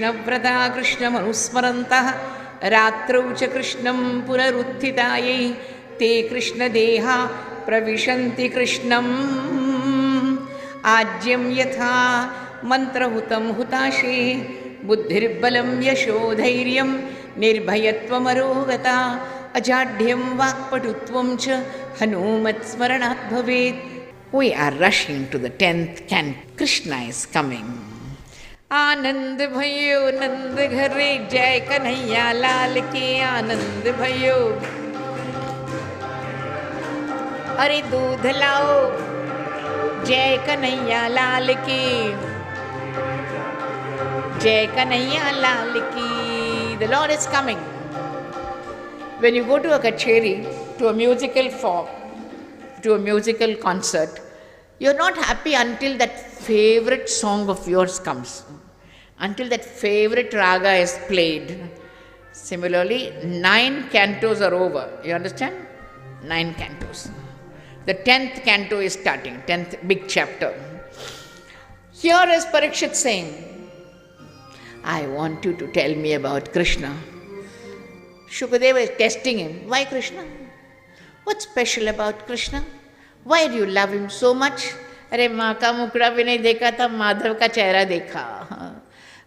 कृष्णव्रता कृष्णमनुस्मरन्तः रात्रौ च कृष्णं पुनरुत्थितायै ते कृष्णदेहा प्रविशन्ति कृष्णम् आज्यं यथा मन्त्रहुतं हुताशे बुद्धिर्बलं यशोधैर्यं निर्भयत्वमरोगता अजाड्यं वाक्पटुत्वं च हनुमत्स्मरणात् भवेत्. We are rushing to the 10th canto. Krishna is coming. आनंद भयो नंद घरे जय कन्हैया लाल के आनंद भयो. अरे दूध लाओ जय कन्हैया लाल की जय कन्हैया लाल की. The Lord is coming. When you go to a kacheri, to a musical form, to a musical concert, you're not happy until that favorite song of yours comes, until that favorite raga is played. Similarly, 9 cantos are over. You understand? 9 cantos. The 10th canto is starting, 10th big chapter. Here is Parikshit saying, I want you to tell me about Krishna. Shukadeva is testing him. Why Krishna? What's special about Krishna? Why do you love him so much? अरे माँ का मुखड़ा भी नहीं देखा था, माधव का चेहरा देखा.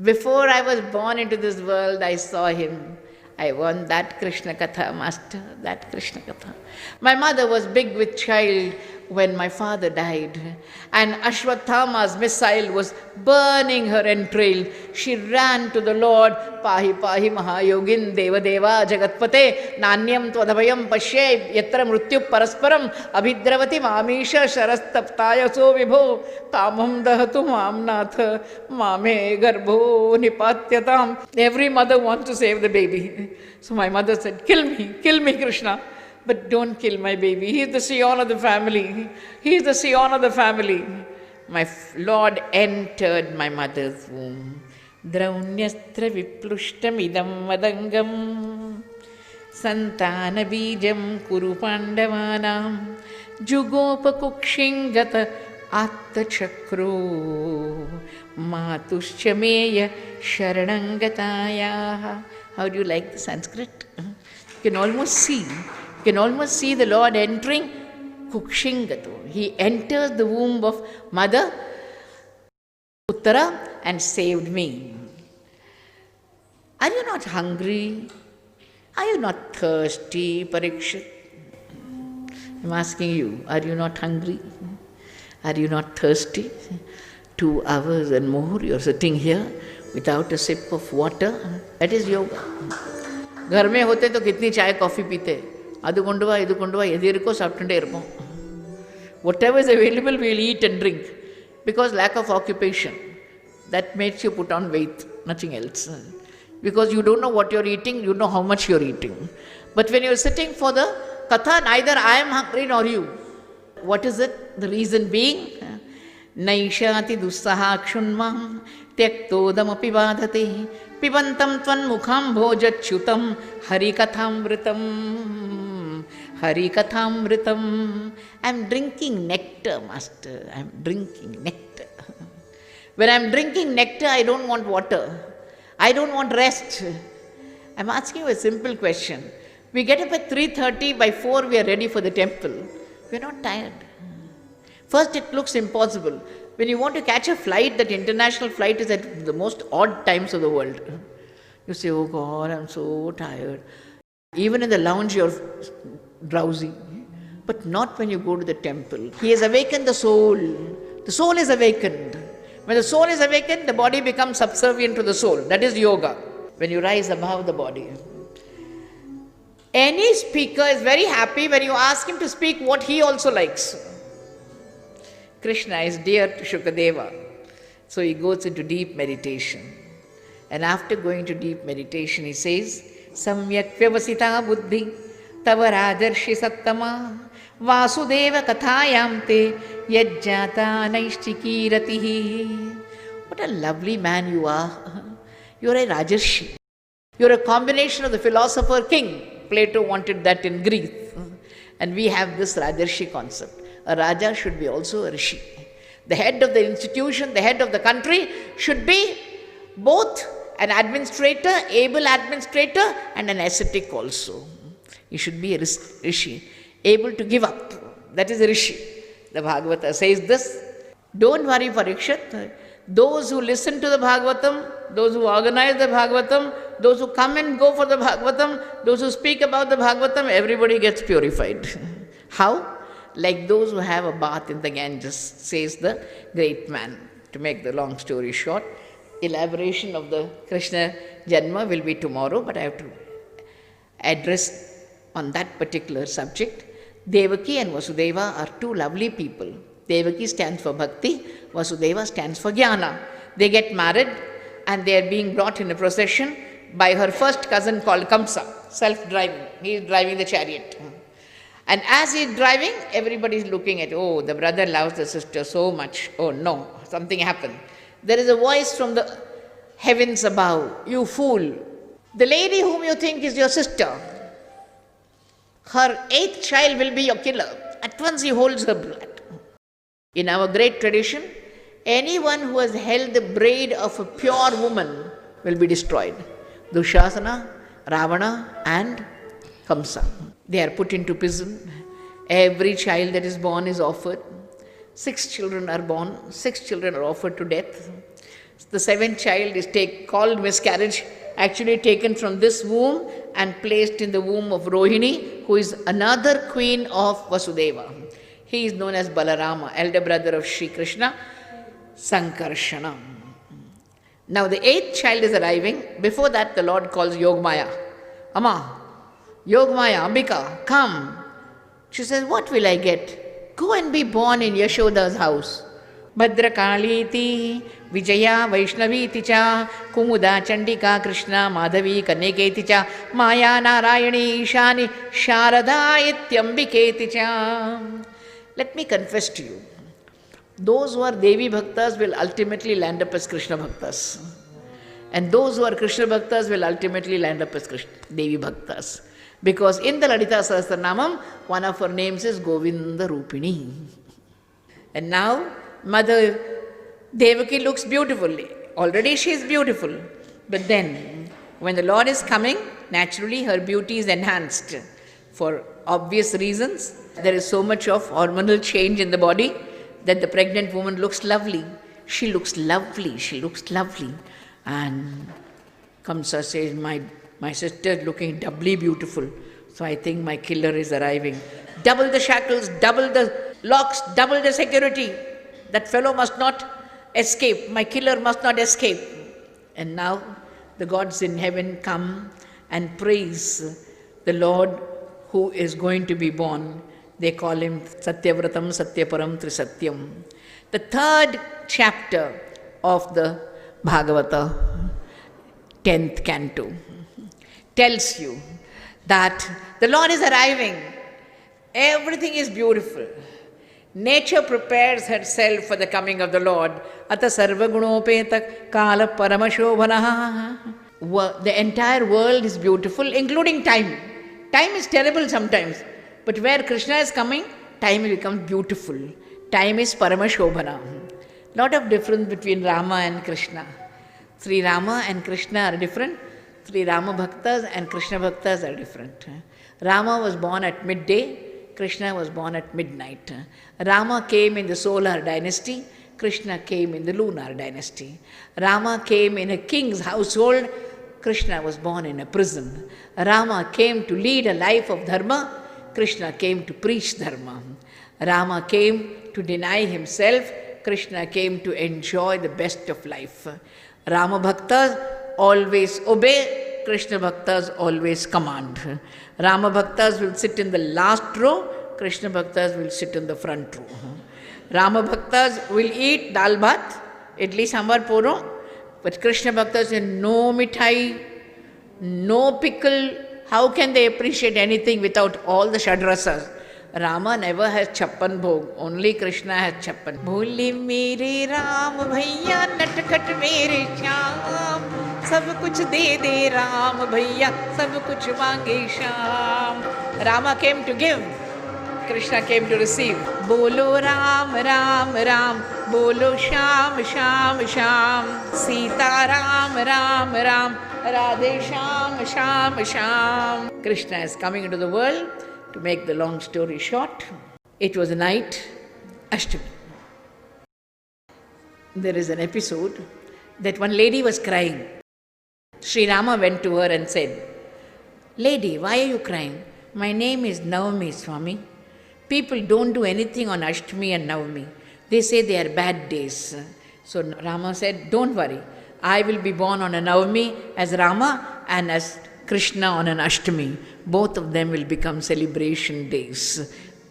Before I was born into this world, I saw him. I want that Krishna Katha, master, that Krishna Katha. My mother was big with child when my father died, and Ashwatthama's missile was burning her entrail. She ran to the Lord, Pahi Pahi Mahayogin Deva Deva Jagatpate Nanyam Twadabhayam Pashe Yatra Mrityu Parasparam Abhidravati Mamisha Sharastaptaya So Vibho Kamam Dahatu Mamnath Mame Garbho Nipatyatam. Every mother wants to save the baby. So my mother said, kill me Krishna, but don't kill my baby. He is the scion of the family. He is the scion of the family. My Lord entered my mother's womb. Draunastra viplushtam idam vadangam santana bijam kuru pandavanam jugopa kukshingata atta chakro matuschameya sharanangataya. How do you like the Sanskrit? You can almost see the Lord entering Kukshingatu. He enters the womb of Mother Uttara and saved me. Are you not hungry? Are you not thirsty, Parikshit? I'm asking you, are you not hungry? Are you not thirsty? 2 hours and more you're sitting here without a sip of water. That is yoga. घर में होते तो कितनी चाय coffee पीते, ಅದು ಕೊಂಡುವಾ ಇದು ಕೊಂಡುವಾ ಎದಿರಿಕೋ ಸಾಪ್ಟೇ ಇರ್ಪೋಂ. Whatever is available we'll eat and drink, because lack of occupation, that makes you put on weight, nothing else. Because you don't know what you're eating, you know how much you're eating. But when you're sitting for the katha, neither I am hungry nor you. What is it? The reason being, naishati dussaha kshunmam tyaktodamapi vadhate pibantam tvanmukham bhojachyutam harikathamritam. Harikathamritam. I'm drinking nectar, master. I'm drinking nectar. When I'm drinking nectar, I don't want water. I don't want rest. I'm asking you a simple question. We get up at 3:30, by 4 we are ready for the temple. We're not tired. First it looks impossible. When you want to catch a flight, that international flight is at the most odd times of the world. You say, oh God, I'm so tired. Even in the lounge you're drowsy. But not when you go to the temple. He has awakened the soul. The soul is awakened. When the soul is awakened, the body becomes subservient to the soul. That is yoga. When you rise above the body. Any speaker is very happy when you ask him to speak what he also likes. Krishna is dear to Shukadeva. So he goes into deep meditation. And after going to deep meditation, he says, Samyak vyavasita buddhi tava rajarshi sattama vasudeva kathayamte yajjata naishchiki ratihi. What a lovely man you are. You are a Rajarshi. You are a combination of the philosopher king. Plato wanted that in Greece. And we have this Rajarshi concept. A Raja should be also a Rishi. The head of the institution, the head of the country should be both an administrator, able administrator, and an ascetic also. You should be a rishi, able to give up. That is a rishi. The Bhagavata says this. Don't worry, Parikshit. Those who listen to the Bhagavatam, those who organize the Bhagavatam, those who come and go for the Bhagavatam, those who speak about the Bhagavatam, everybody gets purified. How? Like those who have a bath in the Ganges, says the great man. To make the long story short, elaboration of the Krishna Janma will be tomorrow, but I have to address on that particular subject. Devaki and Vasudeva are two lovely people. Devaki stands for Bhakti, Vasudeva stands for Jnana. They get married and they are being brought in a procession by her first cousin called Kamsa, self-driving. He is driving the chariot. And as he is driving, everybody is looking at, oh, the brother loves the sister so much. Oh no, something happened. There is a voice from the heavens above, you fool. The lady whom you think is your sister, her 8th child will be your killer. At once he holds her blood. In our great tradition, anyone who has held the braid of a pure woman will be destroyed. Dushasana, Ravana and Kamsa. They are put into prison. Every child that is born is offered. 6 children are born. 6 children are offered to death. The 7th child is called miscarriage, actually taken from this womb and placed in the womb of Rohini, who is another queen of Vasudeva. He is known as Balarama, elder brother of Sri Krishna, Sankarshana. Now the 8th child is arriving. Before that, the Lord calls Yogmaya. Amma, Yogmaya, Ambika, come. She says, what will I get? Go and be born in Yashoda's house. Bhadrakaliti, Vijaya, Vaishnaviti cha, Kumuda, Chandika, Krishna, Madhavi, Kaneketi cha, Maya, Narayani, Ishani, Sharada, Ityambiketi cha. Let me confess to you, those who are Devi Bhaktas will ultimately land up as Krishna Bhaktas. And those who are Krishna Bhaktas will ultimately land up as Devi Bhaktas. Because in the Lalita Sahasranamam, one of her names is Govinda Rupini. And now, Mother Devaki looks beautiful. Already she is beautiful. But then, when the Lord is coming, naturally her beauty is enhanced. For obvious reasons, there is so much of hormonal change in the body that the pregnant woman looks lovely. She looks lovely, she looks lovely. And Kamsa says, my sister is looking doubly beautiful. So I think my killer is arriving. Double the shackles, double the locks, double the security. That fellow must not escape. My killer must not escape. And now the gods in heaven come and praise the Lord who is going to be born. They call him Satyavratam Satyaparam Trisatyam. The 3rd chapter of the Bhagavata, 10th canto, tells you that the Lord is arriving. Everything is beautiful. Nature prepares herself for the coming of the Lord. Ata sarva gunopeta kala paramashobhanaha. The entire world is beautiful, including time. Time is terrible sometimes. But where Krishna is coming, time becomes beautiful. Time is paramashobhana. Lot of difference between Rama and Krishna. Sri Rama and Krishna are different. Sri Rama Bhaktas and Krishna Bhaktas are different. Rama was born at midday. Krishna was born at midnight. Rama came in the solar dynasty. Krishna came in the lunar dynasty. Rama came in a king's household. Krishna was born in a prison. Rama came to lead a life of dharma. Krishna came to preach dharma. Rama came to deny himself. Krishna came to enjoy the best of life. Rama Bhaktas always obey. Krishna Bhaktas always command. Rama Bhaktas will sit in the last row. Krishna Bhaktas will sit in the front row. Rama Bhaktas will eat dal bhat, idli sambar poro. But Krishna Bhaktas say no mithai, no pickle. How can they appreciate anything without all the shadrasas? Rama never has chappan bhog, only Krishna has chappan. Bholi mere Ram bhaiya natkhat mere shyam, sab kuch de de Ram bhaiya, sab kuch mange sham. Rama came to give, Krishna came to receive. Bolo Ram, Ram, Ram, Bolo Sham, Sham, Sham, Sita Ram, Ram, Ram, Radhe Sham, Sham, Sham. Krishna is coming into the world. To make the long story short, it was a night, Ashtami. There is an episode that one lady was crying. Sri Rama went to her and said, "Lady, why are you crying? My name is Navami, Swami. People don't do anything on Ashtami and Navami. They say they are bad days." So Rama said, "Don't worry. I will be born on a Navami as Rama and as Krishna on an Ashtami. Both of them will become celebration days.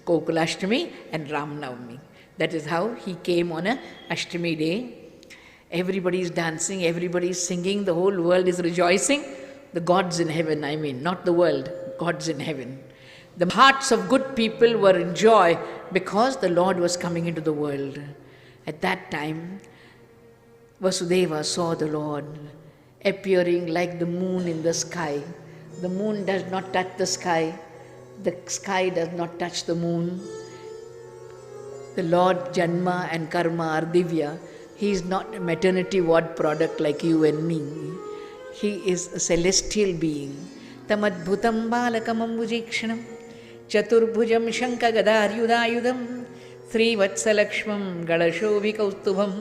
Gokulashtami and Ram Navami." That is how he came on a Ashtami day. Everybody is dancing, everybody is singing, the whole world is rejoicing. The gods in heaven, I mean, not the world, gods in heaven. The hearts of good people were in joy because the Lord was coming into the world. At that time, Vasudeva saw the Lord appearing like the moon in the sky. The moon does not touch the sky does not touch the moon. The Lord Janma and Karma are Divya. He is not a maternity ward product like you and me. He is a celestial being. Tamadbhutam balakamam vujikshanam chaturbhujam shankagadaryudayudam srivatsalakshmam galashovikaustuvam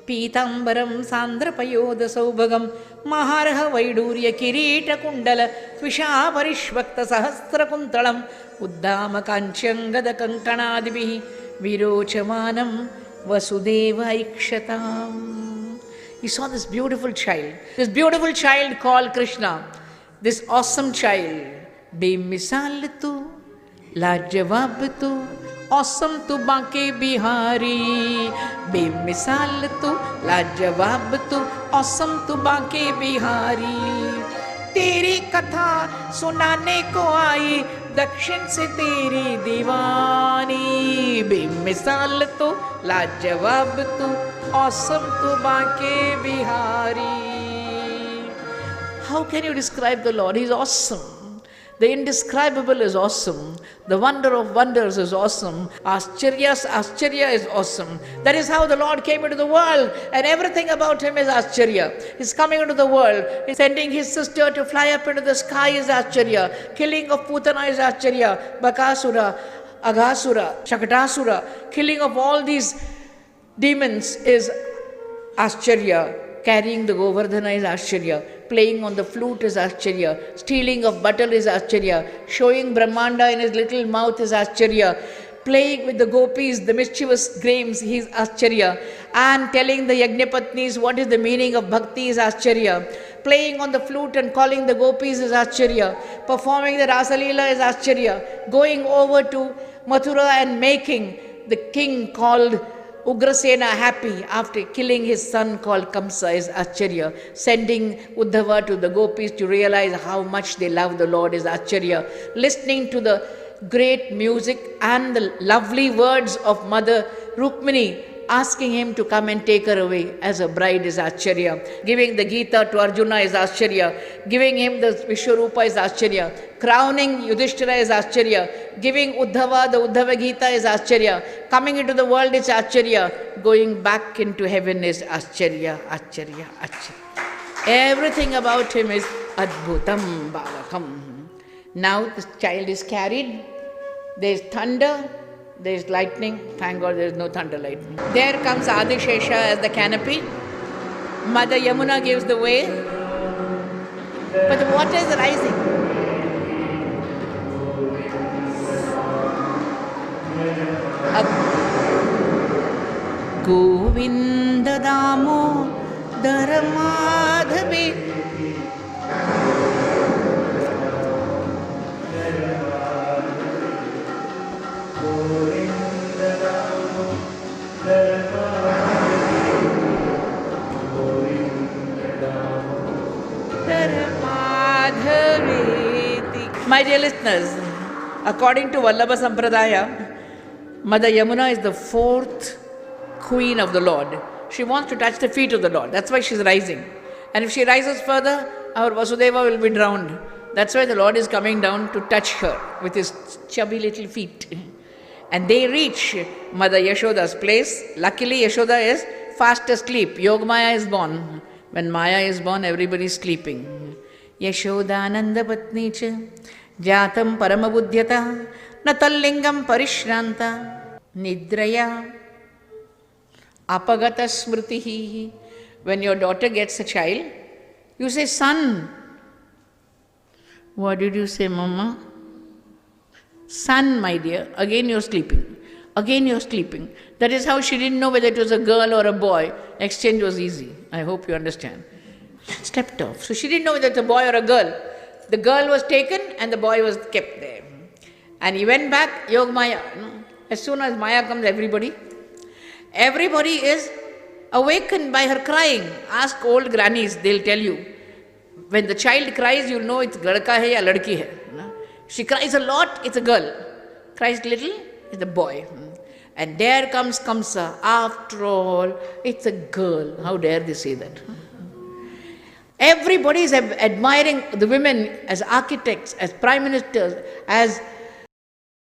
pītambaram sandrapayoda saubhagam maharha vaidurya kirita kundala tvishaparishvakta sahasra kuntalam uddama kanchangada kankanadibihi virochamanam Vasudeva Ikshatam. He saw this beautiful child called Krishna, this awesome child. Bemisal tu, lajawab tu, awesome tu Banke Bihari. Bemisal tu, lajawab tu, awesome tu Banke Bihari. तेरी कथा सुनाने को आई दक्षिण से तेरी दीवानी. बेमिसाल तो लाजवाब तो awesome तो Banke Bihari. How can you describe the Lord? He is awesome. The indescribable is awesome. The wonder of wonders is awesome. Ascharya is awesome. That is how the Lord came into the world, and everything about him is Ascharya. He's coming into the world. He's sending his sister to fly up into the sky is Ascharya. Killing of Putana is Ascharya. Bakasura, Aghasura, Shakatasura. Killing of all these demons is Ascharya. Carrying the Govardhana is Ascharya. Playing on the flute is Ascharya. Stealing of butter is Ascharya. Showing Brahmanda in his little mouth is Ascharya. Playing with the gopis, the mischievous games, he is Ascharya. And telling the Yajnapatnis what is the meaning of bhakti is Ascharya. Playing on the flute and calling the gopis is Ascharya. Performing the Rasalila is Ascharya. Going over to Mathura and making the king called Ugrasena happy after killing his son called Kamsa is Ascharya. Sending Uddhava to the gopis to realize how much they love the Lord is Ascharya. Listening to the great music and the lovely words of Mother Rukmini asking him to come and take her away as a bride is Ascharya. Giving the Gita to Arjuna is Ascharya. Giving him the Vishwarupa is Ascharya. Crowning Yudhishthira is Ascharya. Giving Uddhava the Uddhava Gita is Ascharya. Coming into the world is Ascharya. Going back into heaven is Ascharya, Ascharya, Ascharya. Everything about him is Adbhutam Balakam. Now the child is carried. There is thunder. There is lightning. Thank God there is no thunder lightning. There comes Adishesha as the canopy. Mother Yamuna gives the way. But the water is rising. Govinda Damo Daramadhavi. My dear listeners, according to Vallabha Sampradaya, Mother Yamuna is the fourth queen of the Lord. She wants to touch the feet of the Lord. That's why she's rising. And if she rises further, our Vasudeva will be drowned. That's why the Lord is coming down to touch her with his chubby little feet. And they reach Mother Yashoda's place. Luckily, Yashoda is fast asleep. Yogamaya is born. When Maya is born, everybody is sleeping. Yashodananda patni cha jatam paramabuddhyata natallingam parishranta nidraya apagata smritihi. When your daughter gets a child, you say, son. What did you say, mama? Son, my dear. Again you're sleeping. Again you're sleeping. That is how she didn't know whether it was a girl or a boy. Exchange was easy. I hope you understand. Stepped off. So she didn't know whether it's a boy or a girl. The girl was taken and the boy was kept there. And he went back, Yogamaya. As soon as Maya comes, everybody is awakened by her crying. Ask old grannies, they'll tell you. When the child cries, you'll know it's ladka hai ya ladki hai. She cries a lot, it's a girl. Cries little, it's a boy. And there comes Kamsa. After all, it's a girl. How dare they say that? Everybody is admiring the women as architects, as prime ministers, as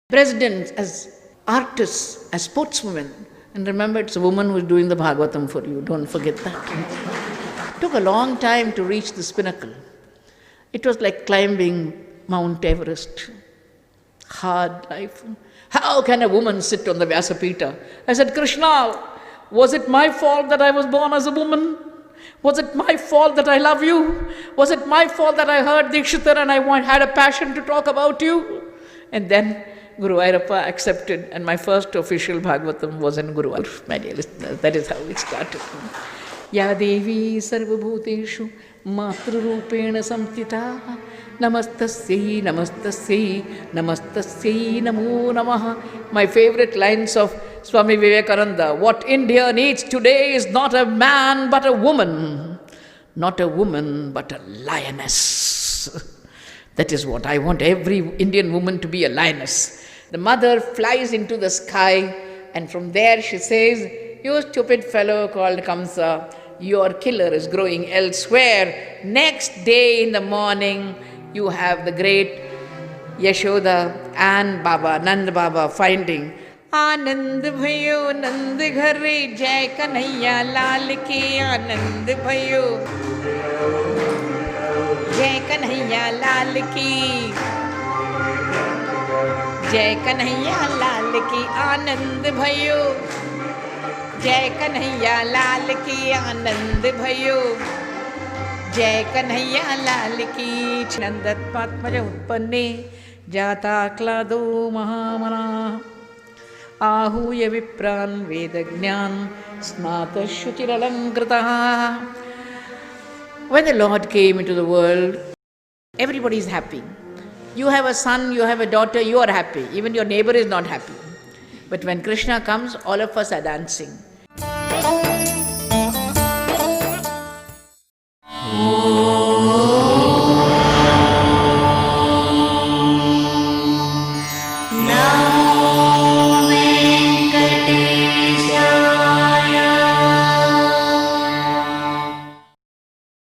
presidents, as artists, as sportswomen. And remember, it's a woman who is doing the Bhagavatam for you. Don't forget that. It took a long time to reach this pinnacle. It was like climbing Mount Everest. Hard life. How can a woman sit on the Vyasapita? I said, Krishna, was it my fault that I was born as a woman? Was it my fault that I love you? Was it my fault that I heard Dikshitar and I had a passion to talk about you? And then Guru Ayyappa accepted, and my first official Bhagavatam was in Guru Ayyappa. My dear listeners, that is how it started. Ya Devi Sarvabhuteshu Matrurupena Samtita Namastasya Namastasya Namastasya Namo Namaha. My favorite lines of Swami Vivekananda. What India needs today is not a man but a woman. Not a woman but a lioness. That is what I want every Indian woman to be, a lioness. The mother flies into the sky and from there she says, you stupid fellow called Kamsa, your killer is growing elsewhere. Next day in the morning, you have the great Yashoda and Baba, Nand Baba finding Anand bhayo Nand ghare Jai Kanhaiya Lal ki Anand bhayo Jai Kanhaiya Lal ki Jai Kanhaiya Lal ki Anand bhayo Jai Kanhaiya Lal ki Anand bhayo Jai Kanhaiya Lal ki Nandat Patmaja Utpanne Jata Klado Mahamana Ahuya Vipran Vedagnan Snata Shuchiralankrita. When the Lord came into the world, everybody is happy. You have a son, you have a daughter, you are happy. Even your neighbor is not happy. But when Krishna comes, all of us are dancing.